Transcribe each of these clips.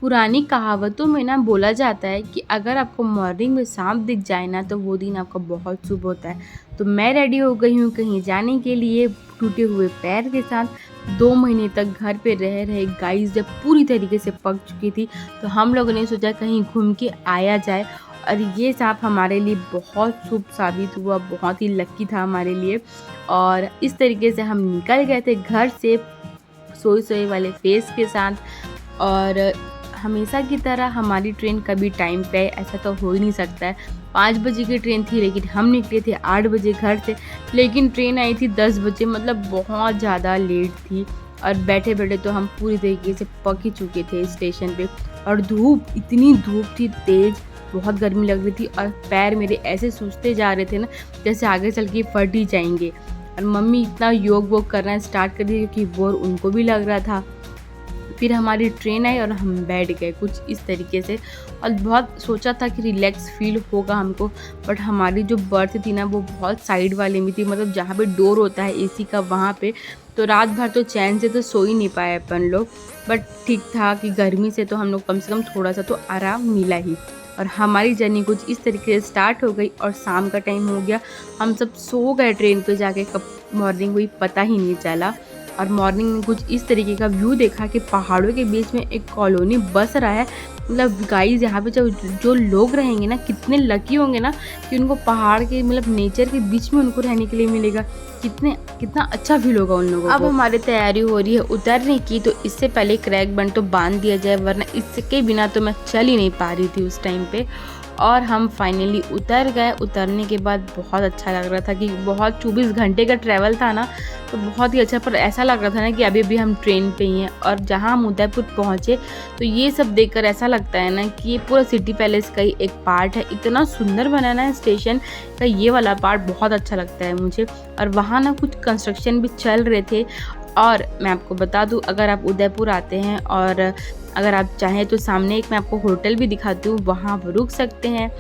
पुरानी कहावतों में ना बोला जाता है कि अगर आपको मॉर्निंग में सांप दिख जाए ना तो वो दिन आपका बहुत शुभ होता है। तो मैं रेडी हो गई हूँ कहीं जाने के लिए टूटे हुए पैर के साथ। 2 महीने तक घर पे रह रहे गाइस जब पूरी तरीके से पक चुकी थी तो हम लोगों ने सोचा कहीं घूम के आया जाए। और ये सांप हमारे लिए बहुत शुभ साबित हुआ, बहुत ही लकी था हमारे लिए। और इस तरीके से हम निकल गए थे घर से सोए सोए वाले फेस के साथ। और हमेशा की तरह हमारी ट्रेन कभी टाइम पे आई ऐसा तो हो ही नहीं सकता है। 5 बजे की ट्रेन थी लेकिन हम निकले थे 8 बजे घर से, लेकिन ट्रेन आई थी 10 बजे, मतलब बहुत ज़्यादा लेट थी। और बैठे बैठे तो हम पूरी तरीके से पक ही चुके थे स्टेशन पे। और धूप, इतनी धूप थी तेज़, बहुत गर्मी लग रही थी और पैर मेरे ऐसे सूजते जा रहे थे ना जैसे आगे चल के फट ही जाएंगे। और मम्मी इतना योग वोग करना स्टार्ट कर दी क्योंकि बोर उनको भी लग रहा था। फिर हमारी ट्रेन आई और हम बैठ गए कुछ इस तरीके से। और बहुत सोचा था कि रिलैक्स फील होगा हमको, बट हमारी जो बर्थ थी ना वो बहुत साइड वाले में थी, मतलब जहाँ पे डोर होता है एसी का वहाँ पे। तो रात भर तो चैन से तो सो ही नहीं पाए अपन लोग, बट ठीक था कि गर्मी से तो हम लोग कम से कम थोड़ा सा तो आराम मिला ही। और हमारी जर्नी कुछ इस तरीके से स्टार्ट हो गई और शाम का टाइम हो गया। हम सब सो गए ट्रेन पे जाके, कब मॉर्निंग हुई पता ही नहीं चला। और मॉर्निंग में कुछ इस तरीके का व्यू देखा कि पहाड़ों के बीच में एक कॉलोनी बस रहा है। मतलब गाइस यहाँ पे जो लोग रहेंगे ना कितने लकी होंगे ना कि उनको पहाड़ के मतलब नेचर के बीच में उनको रहने के लिए मिलेगा। कितना अच्छा फील होगा उन लोगों को। अब हमारी तैयारी हो रही है उतरने की, तो इससे पहले क्रैक बैंड तो बांध दिया जाए वरना इसके बिना तो मैं चल ही नहीं पा रही थी उस टाइम पे। और हम फाइनली उतर गए। उतरने के बाद बहुत अच्छा लग रहा था कि बहुत 24 घंटे का ट्रैवल था ना, तो बहुत ही अच्छा। पर ऐसा लग रहा था ना कि अभी अभी हम ट्रेन पे ही हैं। और जहाँ हम उदयपुर पहुँचे तो ये सब देखकर ऐसा लगता है ना कि ये पूरा सिटी पैलेस का ही एक पार्ट है। इतना सुंदर बनाना है स्टेशन का, ये वाला पार्ट बहुत अच्छा लगता है मुझे। और वहाँ ना कुछ कंस्ट्रक्शन भी चल रहे थे। और मैं आपको बता दूँ, अगर आप उदयपुर आते हैं और अगर आप चाहें तो सामने एक मैं आपको होटल भी दिखाती हूँ, वहाँ आप रुक सकते हैं।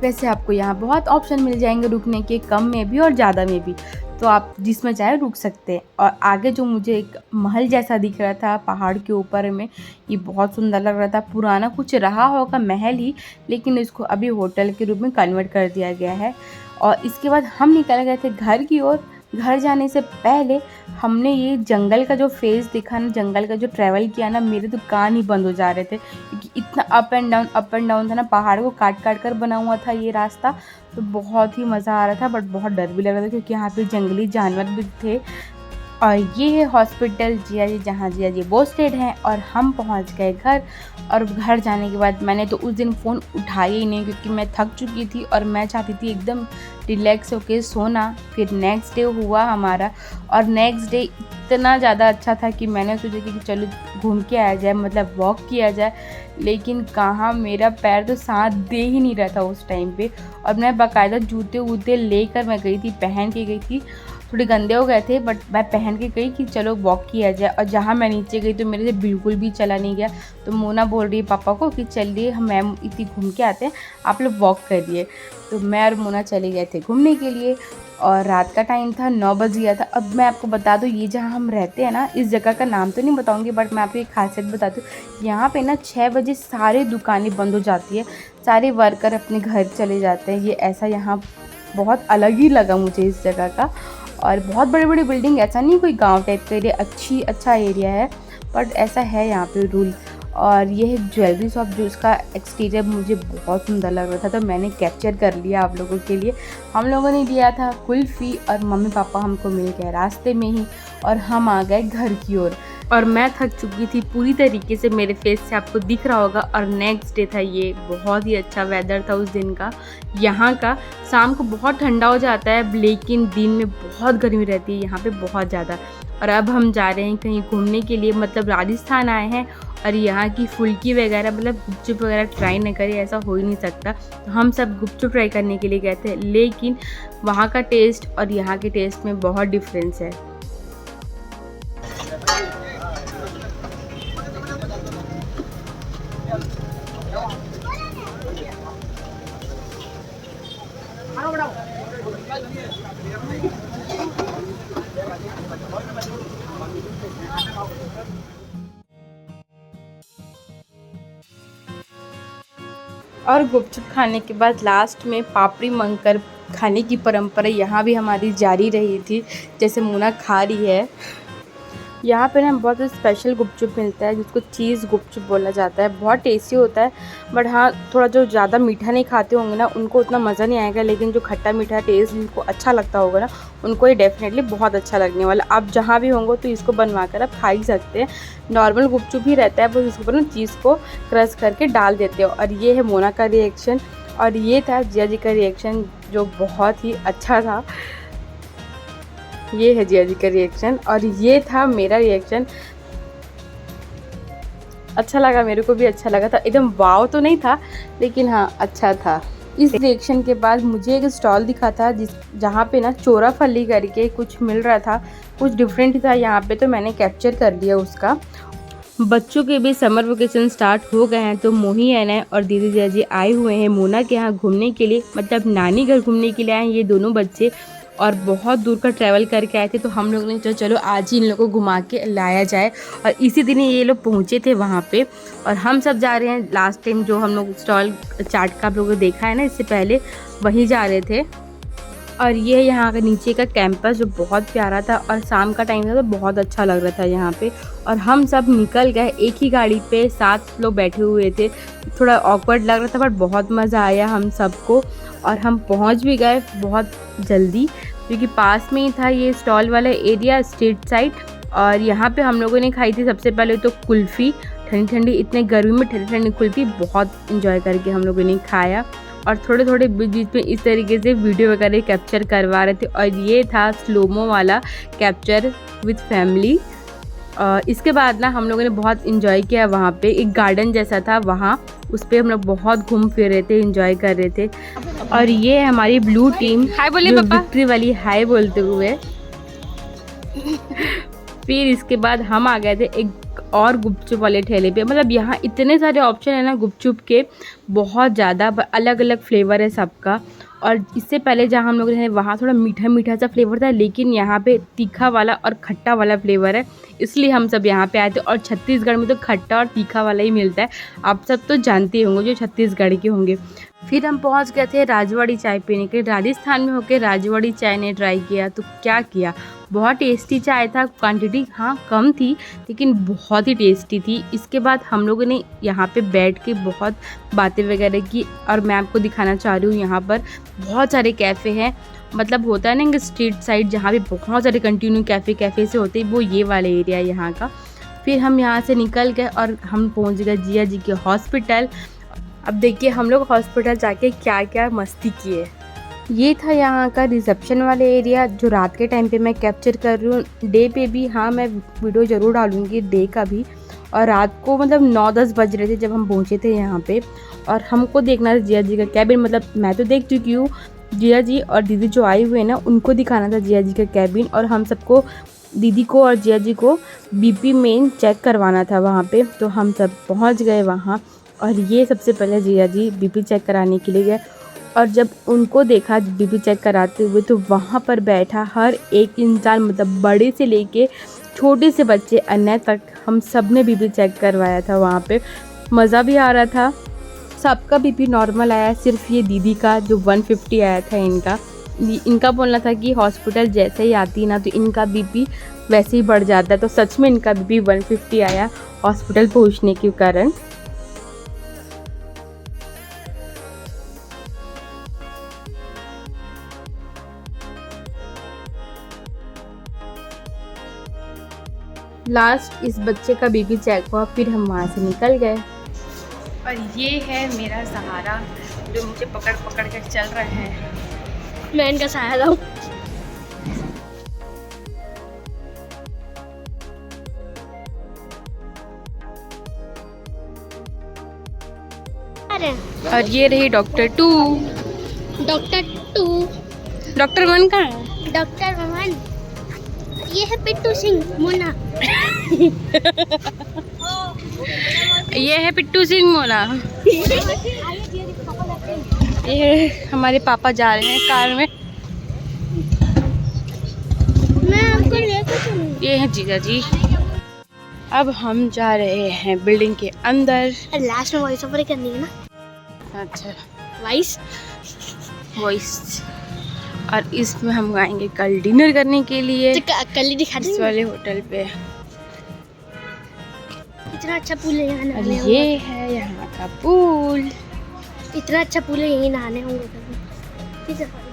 वैसे आपको यहाँ बहुत ऑप्शन मिल जाएंगे रुकने के, कम में भी और ज़्यादा में भी, तो आप जिसमें चाहे रुक सकते हैं। और आगे जो मुझे एक महल जैसा दिख रहा था पहाड़ के ऊपर में, ये बहुत सुंदर लग रहा था। पुराना कुछ रहा होगा महल ही, लेकिन इसको अभी होटल के रूप में कन्वर्ट कर दिया गया है। और इसके बाद हम निकल गए थे घर की ओर। घर जाने से पहले हमने ये जंगल का जो फेस देखा ना, जंगल का जो ट्रैवल किया ना, मेरे तो कान ही बंद हो जा रहे थे क्योंकि इतना अप एंड डाउन था ना, पहाड़ को काट काट कर बना हुआ था ये रास्ता। तो बहुत ही मज़ा आ रहा था बट बहुत डर भी लग रहा था क्योंकि यहाँ पे जंगली जानवर भी थे। और ये है हॉस्पिटल जिया जी, जहाँ जिया जी पोस्टेड हैं। और हम पहुँच गए घर। और घर जाने के बाद मैंने तो उस दिन फ़ोन उठाया ही नहीं क्योंकि मैं थक चुकी थी और मैं चाहती थी एकदम रिलैक्स होके सोना। फिर नेक्स्ट डे हुआ हमारा, और नेक्स्ट डे इतना ज़्यादा अच्छा था कि मैंने सोचा कि चलो घूम के आया जाए, मतलब वॉक किया जाए। लेकिन कहाँ, मेरा पैर तो साथ दे ही नहीं रहा था उस टाइम पे। और मैं बाकायदा जूते वूते लेकर मैं गई थी, पहन के गई थी। थोड़े गंदे हो गए थे बट मैं पहन के गई कि चलो वॉक किया जाए। और जहाँ मैं नीचे गई तो मेरे से बिल्कुल भी चला नहीं गया। तो मोना बोल रही है पापा को कि चलिए हम मैम इतनी घूम के आते हैं, आप लोग वॉक करिए। तो मैं और मोना चले गए थे घूमने के लिए। और रात का टाइम था, 9 बज गया था। अब मैं आपको बता दूँ, ये जहाँ हम रहते हैं ना, इस जगह का नाम तो नहीं बताऊँगी बट मैं आपको एक खासियत बताती हूँ। यहाँ पे ना 6 बजे सारे दुकानें बंद हो जाती है, सारे वर्कर अपने घर चले जाते हैं। ये ऐसा यहाँ बहुत अलग ही लगा मुझे इस जगह का। और बहुत बड़ी बड़ी बिल्डिंग, ऐसा नहीं कोई गांव टाइप का एरिया, अच्छा एरिया है बट ऐसा है यहाँ पे रूल। और ये है ज्वेलरी शॉप, जो इसका एक्सटीरियर मुझे बहुत सुंदर लग रहा था तो मैंने कैप्चर कर लिया आप लोगों के लिए। हम लोगों ने लिया था कुल्फ़ी और मम्मी पापा हमको मिल गए रास्ते में ही, और हम आ गए घर की ओर। और मैं थक चुकी थी पूरी तरीके से, मेरे फेस से आपको दिख रहा होगा। और नेक्स्ट डे था, ये बहुत ही अच्छा वेदर था उस दिन का यहाँ का। शाम को बहुत ठंडा हो जाता है लेकिन दिन में बहुत गर्मी रहती है यहाँ पे बहुत ज़्यादा। और अब हम जा रहे हैं कहीं घूमने के लिए, मतलब राजस्थान आए हैं। और यहाँ की फुल्की वगैरह, मतलब गुपचुप वगैरह ट्राई न करें ऐसा हो ही नहीं सकता। तो हम सब गुपचुप ट्राई करने के लिए गए थे, लेकिन वहाँ का टेस्ट और यहाँ के टेस्ट में बहुत डिफरेंस है। और गुपचुप खाने के बाद लास्ट में पापड़ी मांगकर खाने की परंपरा यहाँ भी हमारी जारी रही थी, जैसे मोना खा रही है। यहाँ पे ना बहुत स्पेशल गुपचुप मिलता है जिसको चीज़ गुपचुप बोला जाता है, बहुत टेस्टी होता है। बट हाँ, थोड़ा जो ज़्यादा मीठा नहीं खाते होंगे ना उनको उतना मज़ा नहीं आएगा, लेकिन जो खट्टा मीठा टेस्ट जिनको अच्छा लगता होगा ना उनको ये डेफिनेटली बहुत अच्छा लगने वाला। आप जहाँ भी होंगे तो इसको बनवा कर आप खा ही सकते हैं। नॉर्मल गुपचुप ही रहता है, बस इसके ऊपर ना चीज़ को क्रश करके डाल देते हो। और ये है मोना का रिएक्शन, और ये था जिया जी का रिएक्शन जो बहुत ही अच्छा था। ये है जिया जी का रिएक्शन और ये था मेरा रिएक्शन। अच्छा लगा, मेरे को भी अच्छा लगा था। एकदम वाव तो नहीं था, लेकिन हाँ अच्छा था। इस रिएक्शन के बाद मुझे एक स्टॉल दिखा था जहाँ पे ना चोरा फली करके कुछ मिल रहा था, कुछ डिफरेंट था यहाँ पे, तो मैंने कैप्चर कर लिया उसका। बच्चों के भी समर वेकेशन स्टार्ट हो गए हैं, तो मोही है और दीदी जिया जी आए हुए हैं मोना के यहाँ घूमने के लिए, मतलब नानी घर घूमने के लिए आए हैं ये दोनों बच्चे। और बहुत दूर का ट्रैवल करके आए थे, तो हम लोग ने चलो आज ही इन लोगों को घुमा के लाया जाए। और इसी दिन ये लोग पहुँचे थे वहाँ पे, और हम सब जा रहे हैं। लास्ट टाइम जो हम लोग स्टॉल चाट का आप लोगों को देखा है ना, इससे पहले वहीं जा रहे थे। और ये यहाँ का नीचे का कैंपस जो बहुत प्यारा था, और शाम का टाइम था तो बहुत अच्छा लग रहा था यहाँ पे। और हम सब निकल गए एक ही गाड़ी पे, 7 लोग बैठे हुए थे। थोड़ा ऑकवर्ड लग रहा था बट बहुत मज़ा आया हम सबको। और हम पहुँच भी गए बहुत जल्दी, क्योंकि पास में ही था ये स्टॉल वाला एरिया, स्ट्रीट साइड। और यहाँ पे हम लोगों ने खाई थी सबसे पहले तो कुल्फ़ी, ठंडी ठंडी, इतने गर्मी में ठंडी ठंडी कुल्फ़ी बहुत इंजॉय करके हम लोगों ने खाया। और थोड़े थोड़े बीच में इस तरीके से वीडियो वगैरह कैप्चर करवा रहे थे। और ये था स्लोमो वाला कैप्चर विद फैमिली। इसके बाद ना हम लोगों ने बहुत इन्जॉय किया वहाँ पे, एक गार्डन जैसा था वहाँ, उस पर हम लोग बहुत घूम फिर रहे थे, इन्जॉय कर रहे थे। और ये है हमारी ब्लू टीम, हाय बोलिए पापा, विक्ट्री वाली हाय बोलते हुए। फिर इसके बाद हम आ गए थे एक और गुपचुप वाले ठेले पे। मतलब यहाँ इतने सारे ऑप्शन है ना गुपचुप के, बहुत ज़्यादा, अलग अलग फ्लेवर है सबका। और इससे पहले जहाँ हम लोग रहे वहाँ थोड़ा मीठा मीठा सा फ्लेवर था, लेकिन यहाँ पे तीखा वाला और खट्टा वाला फ्लेवर है, इसलिए हम सब यहाँ पे आए थे। और छत्तीसगढ़ में तो खट्टा और तीखा वाला ही मिलता है, आप सब तो जानते होंगे जो छत्तीसगढ़ के होंगे। फिर हम पहुँच गए थे राजवाड़ी चाय पीने के। राजस्थान में होकर राजवाड़ी चाय ने ट्राई किया तो क्या किया, बहुत टेस्टी चाय था। क्वांटिटी हाँ कम थी, लेकिन बहुत ही टेस्टी थी। इसके बाद हम लोगों ने यहाँ पे बैठ के बहुत बातें वगैरह की। और मैं आपको दिखाना चाह रही हूँ, यहाँ पर बहुत सारे कैफ़े हैं। मतलब होता है ना स्ट्रीट साइड जहाँ पे बहुत सारे कंटिन्यू कैफ़े से होते हैं, वो ये वाले एरिया यहाँ का। फिर हम यहाँ से निकल गए और हम पहुँच गए जिया जी के हॉस्पिटल। अब देखिए हम लोग हॉस्पिटल जाके क्या क्या मस्ती किए। ये था यहाँ का रिसेप्शन वाले एरिया, जो रात के टाइम पे मैं कैप्चर कर रही हूँ। डे पे भी हाँ मैं वीडियो ज़रूर डालूँगी डे का भी। और रात को मतलब 9-10 बज रहे थे जब हम पहुँचे थे यहाँ पे। और हमको देखना था जिया जी का कैबिन, मतलब मैं तो देख चुकी हूँ, जिया जी और दीदी जो आए हुए हैं ना उनको दिखाना था जिया जी का कैबिन। और हम सबको, दीदी को और जिया जी को BP मेन चेक करवाना था वहाँ पे। तो हम सब पहुँच गए वहाँ, और ये सबसे पहले जिया जी BP चेक कराने के लिए गए। और जब उनको देखा BP चेक कराते हुए, तो वहाँ पर बैठा हर एक इंसान, मतलब बड़े से लेके छोटे से बच्चे अन्य तक, हम सब ने BP चेक करवाया था वहाँ पे। मज़ा भी आ रहा था। सबका BP नॉर्मल आया, सिर्फ ये दीदी का जो 150 आया था। इनका बोलना था कि हॉस्पिटल जैसे ही आती ना तो इनका BP वैसे ही बढ़ जाता है। तो सच में इनका BP 150 आया हॉस्पिटल पहुँचने के कारण। लास्ट इस बच्चे का BP चेक हुआ, फिर हम वहाँ से निकल गए। और ये है मेरा सहारा जो मुझे पकड़ पकड़ कर चल रहा है। मैं इनका सहारा हूँ। और ये रही डॉक्टर 2। डॉक्टर 2। डॉक्टर 1 कहाँ है? डॉक्टर 1 ये है पिट्टू सिंह मोना। ये है पिट्टू सिंह मोना। ये हमारे पापा जा रहे हैं कार में। मैं आपको लेकर चलूंगी। ये है जीजा जी। अब हम जा रहे हैं बिल्डिंग के अंदर। लास्ट में वॉइस ओवर करनी है ना। अच्छा वाइस वॉइस। और इसमें हम आएंगे कल डिनर करने के लिए कल ही दिखा इस देंगे। वाले होटल पे। इतना अच्छा पूल है यहाँ और नहाने ये होंगे। है यहाँ का पूल। इतना अच्छा पूल है यहीं नहाने होंगे कभी। ठीक है।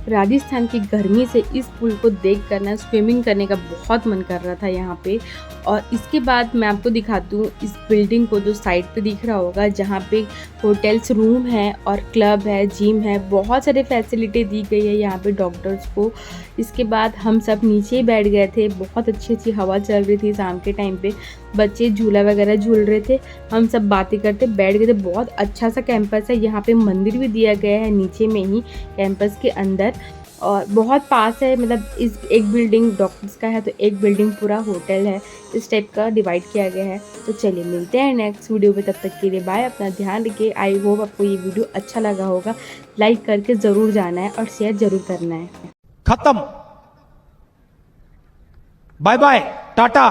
राजस्थान की गर्मी से इस पुल को देख कर ना स्विमिंग करने का बहुत मन कर रहा था यहाँ पे। और इसके बाद मैं आपको दिखाती हूँ इस बिल्डिंग को, जो साइड पे दिख रहा होगा, जहाँ पे होटल्स रूम है और क्लब है, जिम है, बहुत सारे फैसिलिटी दी गई है यहाँ पे डॉक्टर्स को। इसके बाद हम सब नीचे ही बैठ गए थे, बहुत अच्छी अच्छी हवा चल रही थी शाम के टाइम पे, बच्चे झूला वगैरह झूल रहे थे, हम सब बातें करते बैठ गए थे। बहुत अच्छा सा कैंपस है, यहाँ पे मंदिर भी दिया गया है नीचे में ही कैंपस के अंदर, और बहुत पास है। मतलब इस एक बिल्डिंग डॉक्टर्स का है तो एक बिल्डिंग पूरा होटल है, इस टाइप का डिवाइड किया गया है। तो चलिए मिलते हैं नेक्स्ट वीडियो में, तब तक के लिए बाय, अपना ध्यान रखिए। आई होप आपको ये वीडियो अच्छा लगा होगा, लाइक करके ज़रूर जाना है और शेयर ज़रूर करना है। खत्म, bye bye, tata,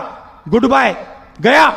goodbye, गया।